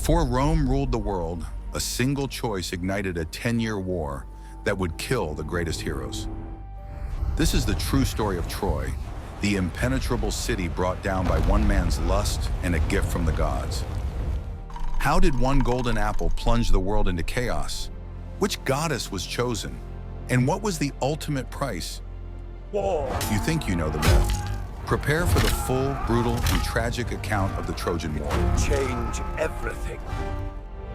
Before Rome ruled the world, a single choice ignited a 10-year war that would kill the greatest heroes. This is the true story of Troy, the impenetrable city brought down by one man's lust and a gift from the gods. How did one golden apple plunge the world into chaos? Which goddess was chosen? And what was the ultimate price? War. You think you know the myth. Prepare for the full, brutal, and tragic account of the Trojan War. Change everything.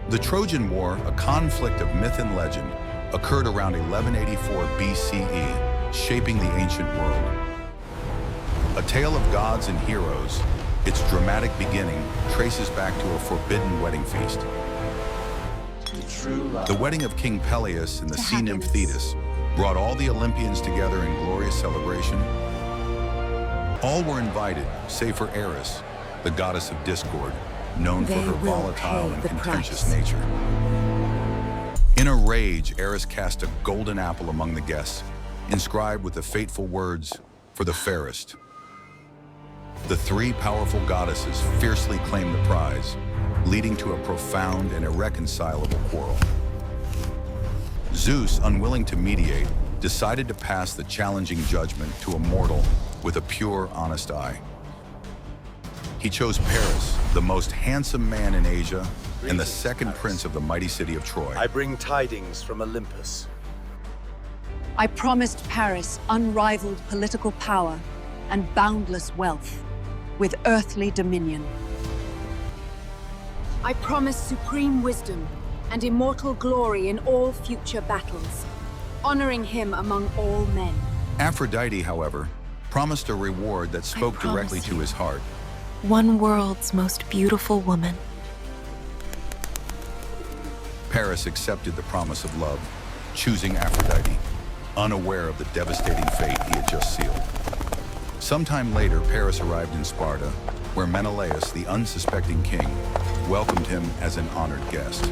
The Trojan War, a conflict of myth and legend, occurred around 1184 BCE, shaping the ancient world. A tale of gods and heroes, its dramatic beginning traces back to a forbidden wedding feast. The wedding of King Peleus and the sea nymph Thetis brought all the Olympians together in glorious celebration. All were invited, save for Eris, the goddess of discord, known for her volatile and contentious nature. In a rage, Eris cast a golden apple among the guests, inscribed with the fateful words, "For the fairest." The three powerful goddesses fiercely claimed the prize, leading to a profound and irreconcilable quarrel. Zeus, unwilling to mediate, decided to pass the challenging judgment to a mortal with a pure, honest eye. He chose Paris, the most handsome man in Asia and the second prince of the mighty city of Troy. I bring tidings from Olympus. I promised Paris unrivaled political power and boundless wealth, with earthly dominion. I promised supreme wisdom and immortal glory in all future battles, honoring him among all men. Aphrodite, however, promised a reward that spoke directly to his heart. One world's most beautiful woman. Paris accepted the promise of love, choosing Aphrodite, unaware of the devastating fate he had just sealed. Sometime later, Paris arrived in Sparta, where Menelaus, the unsuspecting king, welcomed him as an honored guest.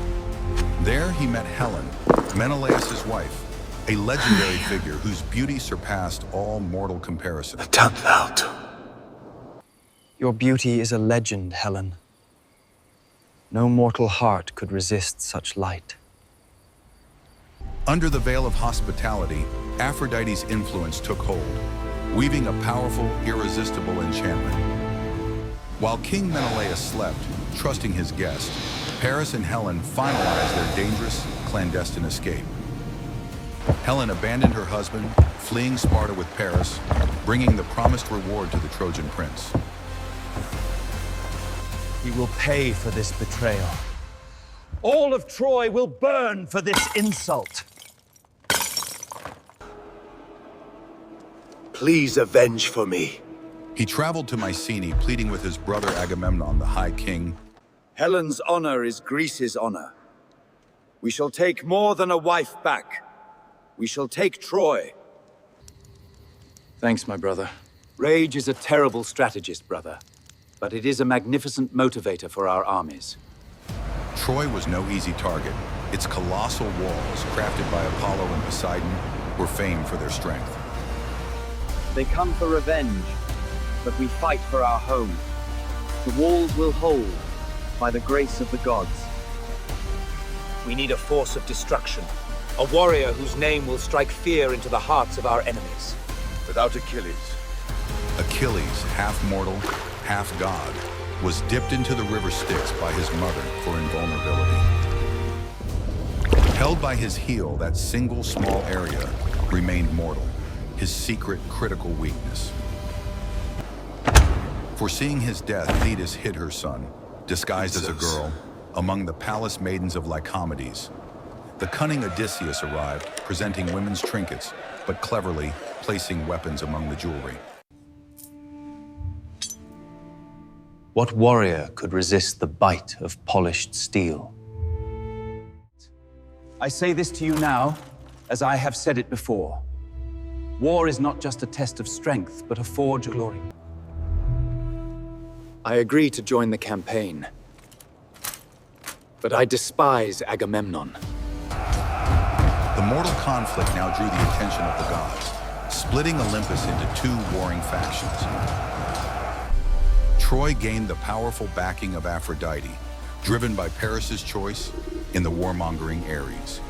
There he met Helen, Menelaus' wife, a legendary figure whose beauty surpassed all mortal comparison. The 10th out. Your beauty is a legend, Helen. No mortal heart could resist such light. Under the veil of hospitality, Aphrodite's influence took hold, weaving a powerful, irresistible enchantment. While King Menelaus slept, trusting his guest, Paris and Helen finalized their dangerous, clandestine escape. Helen abandoned her husband, fleeing Sparta with Paris, bringing the promised reward to the Trojan prince. He will pay for this betrayal. All of Troy will burn for this insult. Please avenge for me. He traveled to Mycenae, pleading with his brother Agamemnon, the High King. Helen's honor is Greece's honor. We shall take more than a wife back. We shall take Troy. Thanks, my brother. Rage is a terrible strategist, brother. But it is a magnificent motivator for our armies. Troy was no easy target. Its colossal walls, crafted by Apollo and Poseidon, were famed for their strength. They come for revenge, but we fight for our home. The walls will hold, by the grace of the gods. We need a force of destruction. A warrior whose name will strike fear into the hearts of our enemies. Without Achilles. Achilles, half mortal, half god, was dipped into the river Styx by his mother for invulnerability. Held by his heel, that single small area remained mortal, his secret critical weakness. Foreseeing his death, Thetis hid her son, disguised as a girl, among the palace maidens of Lycomedes. The cunning Odysseus arrived, presenting women's trinkets, but cleverly placing weapons among the jewelry. What warrior could resist the bite of polished steel? I say this to you now, as I have said it before. War is not just a test of strength, but a forge of glory. I agree to join the campaign, but I despise Agamemnon. The mortal conflict now drew the attention of the gods, splitting Olympus into two warring factions. Troy gained the powerful backing of Aphrodite, driven by Paris's choice in the warmongering Ares.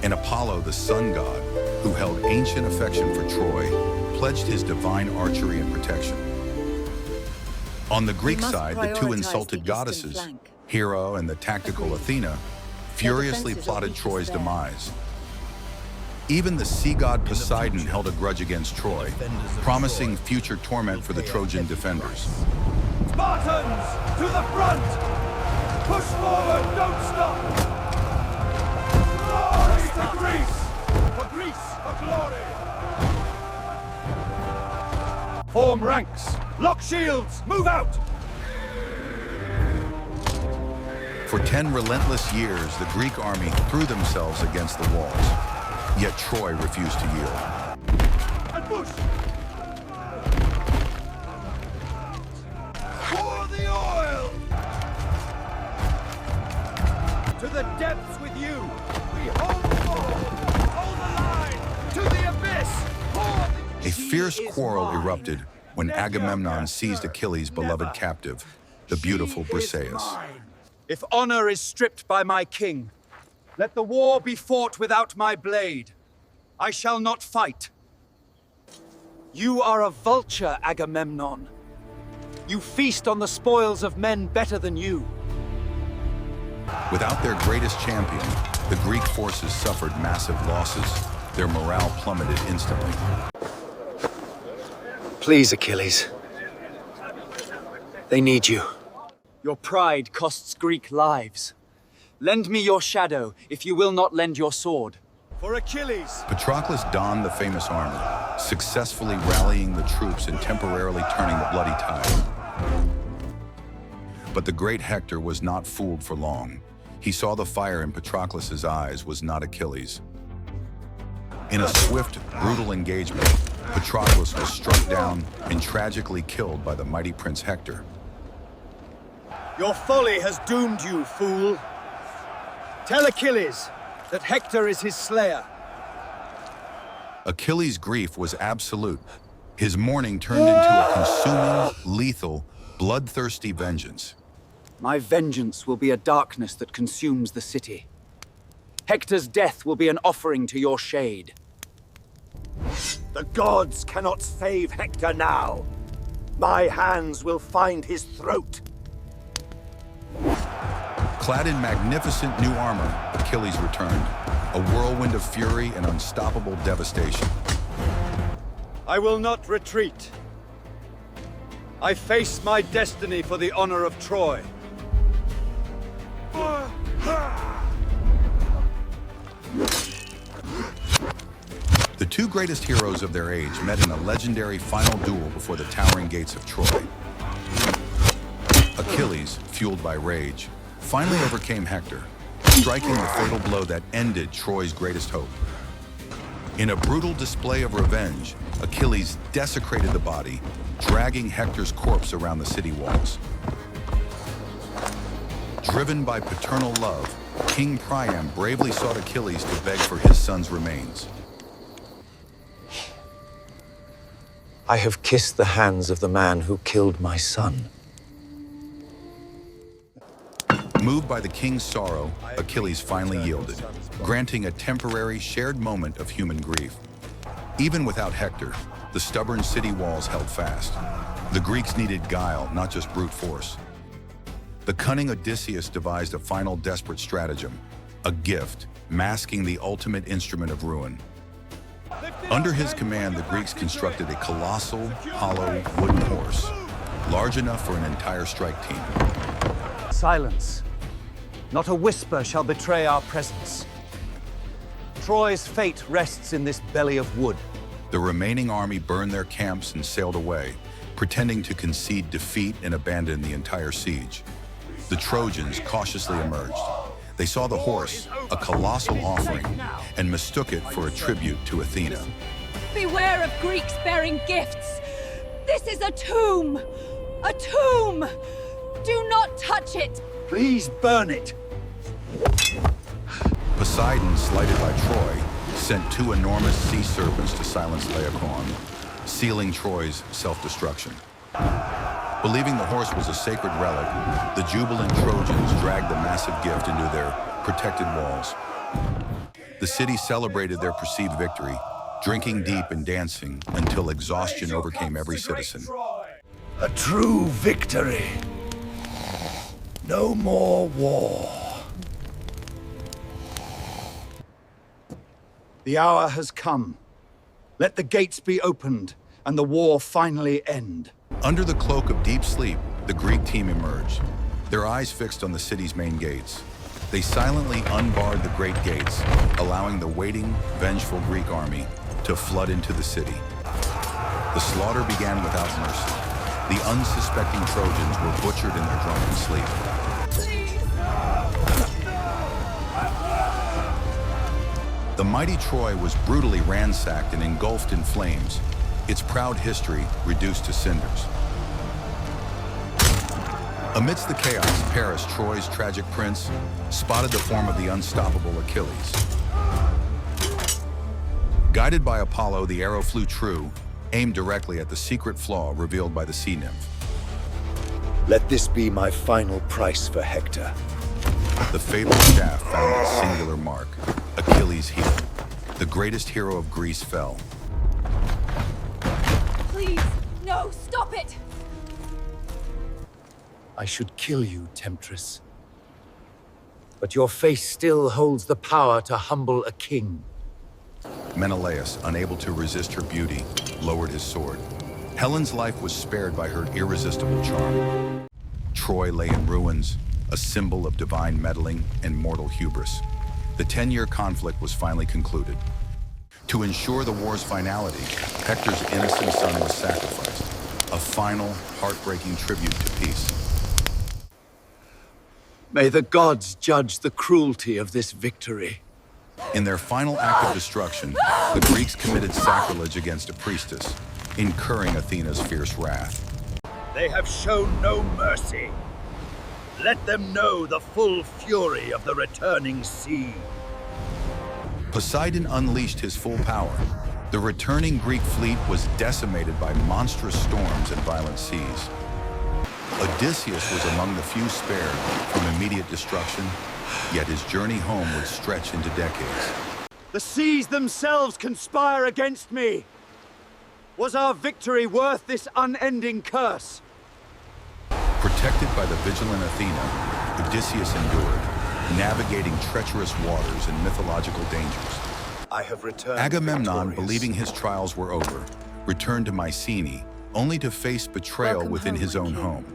And Apollo, the sun god, who held ancient affection for Troy, pledged his divine archery and protection. On the Greek side, the two insulted goddesses, Hera and the tactical Athena, furiously plotted Troy's demise. Even the sea god Poseidon held a grudge against Troy, promising future torment for the Trojan defenders. Spartans, to the front! Push forward, don't stop! Glory to Greece! For Greece, for glory! Form ranks! Lock shields! Move out! For 10 relentless years, the Greek army threw themselves against the walls. Yet Troy refused to yield. And push! Pour the oil! To the depths with you! We hold the ball! Hold the line! To the abyss! Pour the... A fierce quarrel erupted when Agamemnon seized Achilles' beloved captive, the beautiful Briseis. If honor is stripped by my king, let the war be fought without my blade. I shall not fight. You are a vulture, Agamemnon. You feast on the spoils of men better than you. Without their greatest champion, the Greek forces suffered massive losses. Their morale plummeted instantly. Please, Achilles. They need you. Your pride costs Greek lives. Lend me your shadow if you will not lend your sword. For Achilles! Patroclus donned the famous armor, successfully rallying the troops and temporarily turning the bloody tide. But the great Hector was not fooled for long. He saw the fire in Patroclus's eyes was not Achilles. In a swift, brutal engagement, Patroclus was struck down and tragically killed by the mighty Prince Hector. Your folly has doomed you, fool. Tell Achilles that Hector is his slayer. Achilles' grief was absolute. His mourning turned into a consuming, lethal, bloodthirsty vengeance. My vengeance will be a darkness that consumes the city. Hector's death will be an offering to your shade. The gods cannot save Hector now. My hands will find his throat. Clad in magnificent new armor, Achilles returned, a whirlwind of fury and unstoppable devastation. I will not retreat. I face my destiny for the honor of Troy. The two greatest heroes of their age met in a legendary final duel before the towering gates of Troy. Achilles, fueled by rage, finally overcame Hector, striking the fatal blow that ended Troy's greatest hope. In a brutal display of revenge, Achilles desecrated the body, dragging Hector's corpse around the city walls. Driven by paternal love, King Priam bravely sought Achilles to beg for his son's remains. I have kissed the hands of the man who killed my son. Moved by the king's sorrow, Achilles finally yielded, granting a temporary shared moment of human grief. Even without Hector, the stubborn city walls held fast. The Greeks needed guile, not just brute force. The cunning Odysseus devised a final desperate stratagem, a gift, masking the ultimate instrument of ruin. Under his command, the Greeks constructed a colossal, hollow wooden horse, large enough for an entire strike team. Silence. Not a whisper shall betray our presence. Troy's fate rests in this belly of wood. The remaining army burned their camps and sailed away, pretending to concede defeat and abandon the entire siege. The Trojans cautiously emerged. They saw the horse, a colossal offering, and mistook it for a tribute to Athena. Beware of Greeks bearing gifts! This is a tomb! A tomb! Do not touch it! Please burn it! Poseidon, slighted by Troy, sent two enormous sea serpents to silence Laocoon, sealing Troy's self-destruction. Believing the horse was a sacred relic, the jubilant Trojans dragged the massive gift into their protected walls. The city celebrated their perceived victory, drinking deep and dancing until exhaustion overcame every citizen. A true victory. No more war. The hour has come. Let the gates be opened and the war finally end. Under the cloak of deep sleep, the Greek team emerged, their eyes fixed on the city's main gates. They silently unbarred the great gates, allowing the waiting, vengeful Greek army to flood into the city. The slaughter began without mercy. The unsuspecting Trojans were butchered in their drunken sleep. The mighty Troy was brutally ransacked and engulfed in flames, its proud history reduced to cinders. Amidst the chaos, Paris, Troy's tragic prince, spotted the form of the unstoppable Achilles. Guided by Apollo, the arrow flew true, aimed directly at the secret flaw revealed by the sea nymph. Let this be my final price for Hector. The fatal shaft found its singular mark, Achilles' heel. The greatest hero of Greece fell. Please, no, stop it! I should kill you, Temptress. But your face still holds the power to humble a king. Menelaus, unable to resist her beauty, lowered his sword. Helen's life was spared by her irresistible charm. Troy lay in ruins, a symbol of divine meddling and mortal hubris. The 10-year conflict was finally concluded. To ensure the war's finality, Hector's innocent son was sacrificed, a final, heartbreaking tribute to peace. May the gods judge the cruelty of this victory. In their final act of destruction, the Greeks committed sacrilege against a priestess, incurring Athena's fierce wrath. They have shown no mercy. Let them know the full fury of the returning sea. Poseidon unleashed his full power. The returning Greek fleet was decimated by monstrous storms and violent seas. Odysseus was among the few spared from immediate destruction, yet his journey home would stretch into decades. The seas themselves conspire against me! Was our victory worth this unending curse? Protected by the vigilant Athena, Odysseus endured, navigating treacherous waters and mythological dangers. I have returned Agamemnon, victorious. believing his trials were over, returned to Mycenae, only to face betrayal within his own home.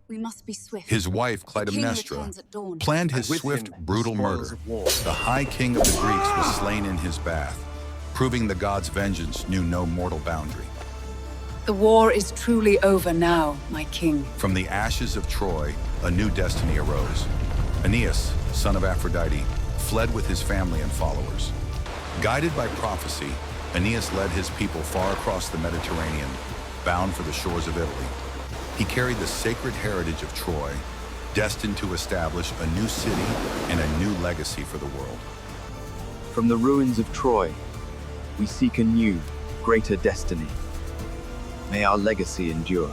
We must be swift. His wife, Clytemnestra, planned his swift, brutal murder. The High King of the Greeks was slain in his bath, proving the gods' vengeance knew no mortal boundary. The war is truly over now, my king. From the ashes of Troy, a new destiny arose. Aeneas, son of Aphrodite, fled with his family and followers. Guided by prophecy, Aeneas led his people far across the Mediterranean, bound for the shores of Italy. He carried the sacred heritage of Troy, destined to establish a new city and a new legacy for the world. From the ruins of Troy, we seek a new, greater destiny. May our legacy endure.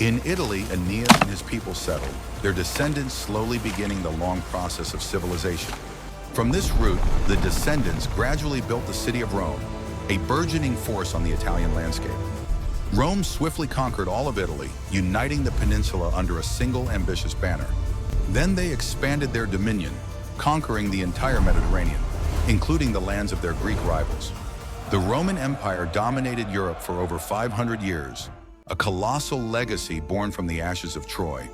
In Italy, Aeneas and his people settled, their descendants slowly beginning the long process of civilization. From this route, the descendants gradually built the city of Rome, a burgeoning force on the Italian landscape. Rome swiftly conquered all of Italy, uniting the peninsula under a single ambitious banner. Then they expanded their dominion, conquering the entire Mediterranean, including the lands of their Greek rivals. The Roman Empire dominated Europe for over 500 years, a colossal legacy born from the ashes of Troy.